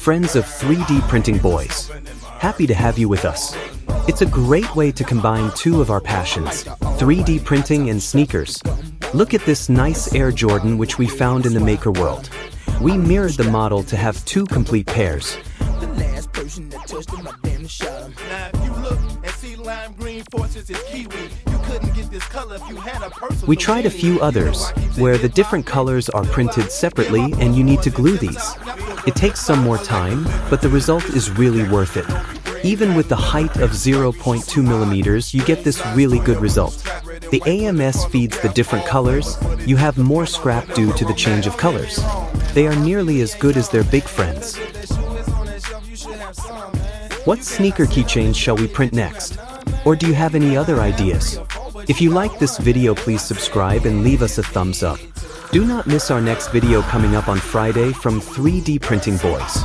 friends of 3D Printing Boys. Happy to have you with us. It's a great way to combine two of our passions, 3D printing and sneakers. Look at this nice Air Jordan which we found in the Maker World. We mirrored the model to have two complete pairs. We tried a few others, where the different colors are printed separately and you need to glue these. It takes some more time, but the result is really worth it. Even with the height of 0.2 millimeters, you get this really good result. The AMS feeds the different colors, you have more scrap due to the change of colors. They are nearly as good as their big friends. What sneaker keychains shall we print next? Or do you have any other ideas? If you like this video, please subscribe and leave us a thumbs up. Do not miss our next video coming up on Friday from 3D Printing Boys.